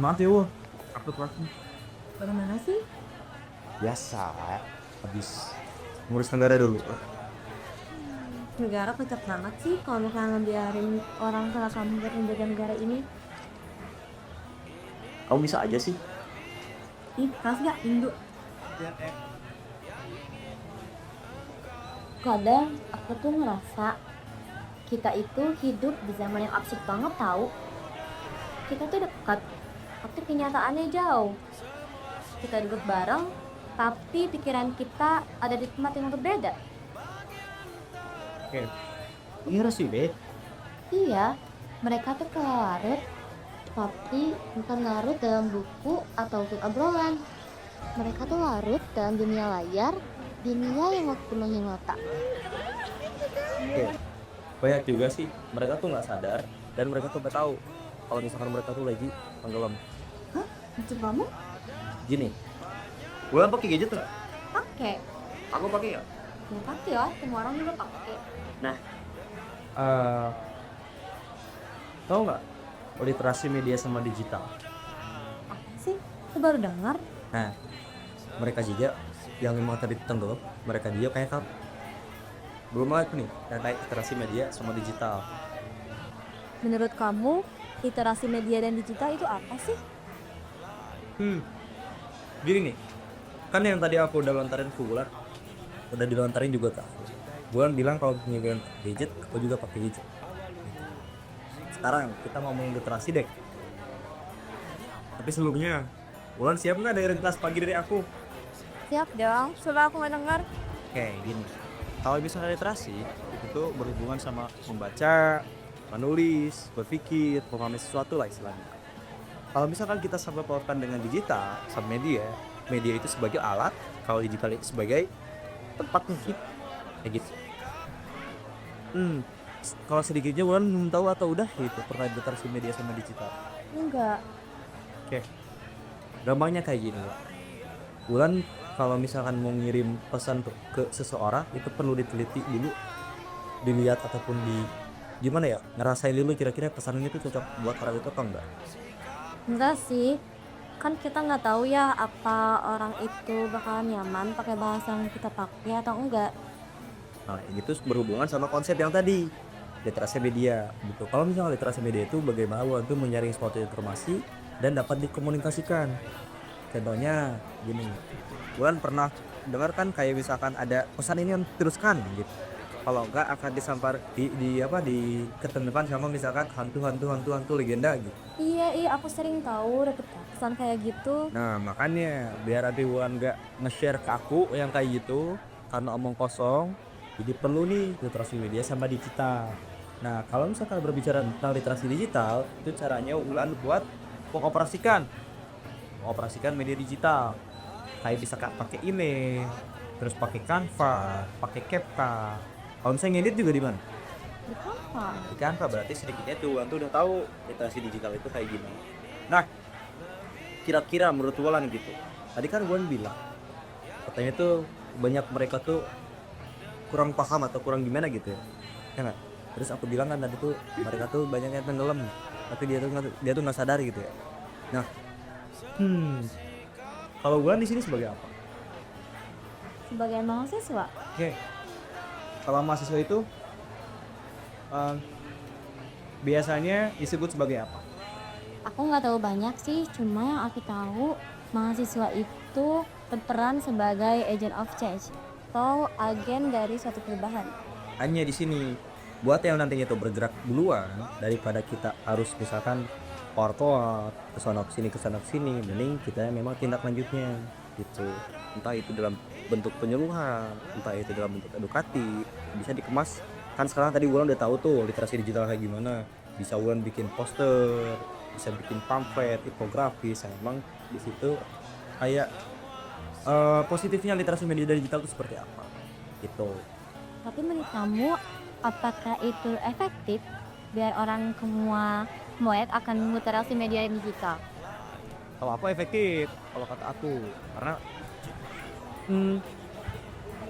Maaf ya, Wo. Aku telat nih. Bagaimana sih? Biasa, habis ngurus negara dulu. Negara kocak banget sih kalau misalnya ngebiarin orang salah kamu buat menjaga negara ini. Kamu bisa aja sih. Ih, keras gak Indo? Kadang aku tuh ngerasa kita itu hidup di zaman yang absurd banget tahu. Kita tuh dekat, tapi kenyataannya jauh. Kita duduk bareng, tapi pikiran kita ada di tempat yang berbeda. Oke. Iya sih, Be. Iya, mereka tuh kayak larut, tapi bukan larut dalam buku atau obrolan. Mereka tuh larut dalam dunia layar, dunia yang penuhi nota. Oke. Banyak juga sih, mereka tuh nggak sadar dan mereka tuh nggak tahu kalau misalkan mereka tuh lagi tenggelam. Hah? Macam kamu? Gini, gue pakai gadget nggak? Pakai. Aku pakai ya. Ya pakai lah, semua orang juga pakai. Nah, tahu nggak literasi media sama digital? Apa sih? Aku baru dengar. Nah, mereka juga yang memang tadi tenggelam, mereka juga kayak kamu. Belum lagi nih, naik literasi media sama digital. Menurut kamu, literasi media dan digital itu apa sih? Gini nih, kan yang tadi aku udah lontarin ke Bulan, udah dilontarin juga ke aku. Bulan bilang kalau punya gadget, aku juga pakai gadget. Sekarang kita ngomongin literasi deh. Tapi sebelumnya, Bulan siap nggak dengerin kelas pagi dari aku? Siap dong, setelah aku mendengar. Oke, gini. Kalau misalnya literasi, itu berhubungan sama membaca, menulis, berpikir, memahami sesuatu lah istilahnya. Kalau misalkan kita sampai pautkan dengan digital sama media, media itu sebagai alat, kalau digital itu sebagai tempat mungkin kayak gitu. Kalau sedikitnya Wulan belum tahu atau udah gitu terkait literasi media sama digital. Enggak. Oke, gampangnya kayak gini. Wulan kalau misalkan mau ngirim pesan ke seseorang itu perlu diteliti dulu, dilihat ataupun gimana ya, ngerasain dulu kira-kira pesan ini tuh cocok buat orang itu atau enggak. Enggak sih, kan kita nggak tahu ya apa orang itu bakalan nyaman pakai bahasa yang kita pakai atau enggak. Nah, ini tuh berhubungan sama konsep yang tadi, literasi media gitu. Kalau misalnya literasi media itu bagaimana Wulan tuh menyaring suatu informasi dan dapat dikomunikasikan. Contohnya gini, Wulan pernah dengar kan kayak misalkan ada pesan ini yang teruskan gitu. Kalau enggak akan disampar diketemukan sama misalkan hantu legenda gitu. Iya, aku sering tahu dapet pesan kayak gitu. Nah, makanya biar nanti Wulan enggak nge-share ke aku yang kayak gitu karena omong kosong, jadi perlu nih literasi media sama digital. Nah, kalau misalkan berbicara tentang literasi digital, itu caranya Wulan buat mengoperasikan media digital. Kayak bisa pakai email, terus pakai Canva, pakai CapCut. Kalau misalnya ngedit juga di mana? Di apa? Di Canva, berarti sedikitnya tuh Wulan tuh udah tahu literasi digital itu kayak gimana. Nah, kira-kira menurut Wulan gitu. Tadi kan Wulan bilang katanya tuh banyak mereka tuh kurang paham atau kurang gimana gitu ya. Ya nggak? Terus aku bilang kan tadi tuh mereka tuh banyak yang tenggelam, tapi dia tuh nggak sadar gitu ya. Nah, kalau Wulan di sini sebagai apa? Sebagai mahasiswa, Oke, kalau mahasiswa itu biasanya disebut sebagai apa? aku nggak tahu banyak sih, cuma yang aku tahu mahasiswa itu berperan sebagai agent of change atau agen dari suatu perubahan. Hanya di sini buat yang nantinya tuh bergerak duluan daripada kita harus misalkan keluar ke sana ke sini, mending kita memang tindak lanjutnya gitu. Entah itu dalam bentuk penyuluhan, entah itu dalam bentuk edukatif, bisa dikemas. Kan sekarang tadi Wulan udah tahu tuh literasi digital kayak gimana. Bisa Wulan bikin poster, bisa bikin pamflet, infografis. Yang memang di situ kayak positifnya literasi media digital itu seperti apa gitu. Tapi menurut kamu, apakah itu efektif biar orang semua melek akan literasi media digital? Kalau aku efektif, kalau kata aku, karena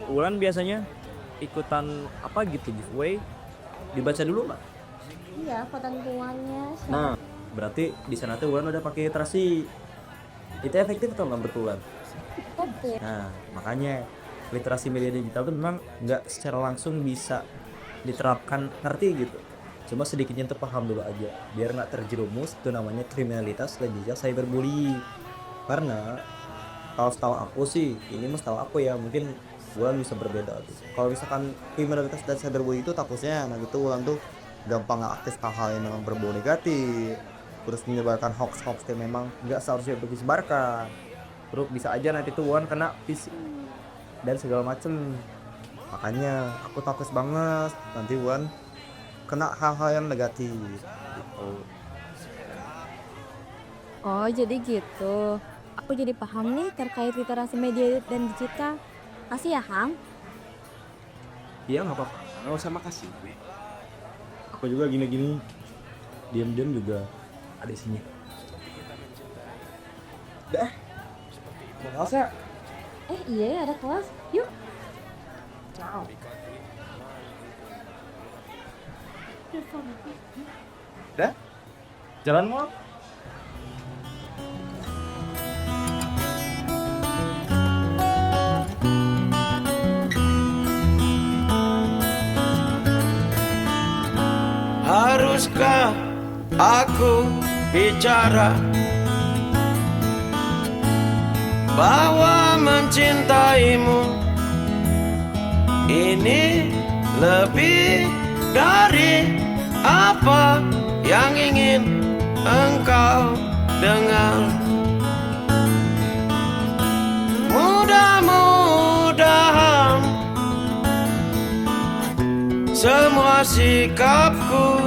Wulan biasanya ikutan apa gitu giveaway, dibaca dulu nggak? Iya, ketentuannya. Nah, berarti di sana tuh Wulan udah pakai literasi. Itu efektif atau nggak betulan? Oke. Nah, makanya literasi media digital tuh memang nggak secara langsung bisa diterapkan ngerti gitu. Cuma sedikitnya tuh paham dulu aja, biar nggak terjerumus itu namanya kriminalitas dan juga cyberbullying. Karena kalau setahu aku sih, ini mah setahu aku ya, mungkin Wulan bisa berbeda tuh. Kalau misalkan kriminalitas dan cyberbullying itu takutnya, nah gitu Wulan tuh gampang aktif hal-hal yang memang berbau negatif, terus menyebarkan hoax-hoax yang memang nggak seharusnya untuk disebarkan. Terus bisa aja nanti tuh Wulan kena phishing dan segala macem. Makanya aku takut banget nanti Wulan kena hal-hal yang negatif gitu. Oh, jadi gitu. Aku jadi paham nih terkait literasi media dan digital. Kasih ya, Hang. Iya nggak apa-apa, nggak usah makasih. Aku juga gini-gini diam-diam juga ada isinya. Dah, mau kelas ya? Iya, ada kelas. Yuk. Ciao. Dah, jalan mau? Haruskah aku bicara bahwa mencintaimu ini lebih dari apa yang ingin engkau dengar? Mudah-mudahan semua sikapku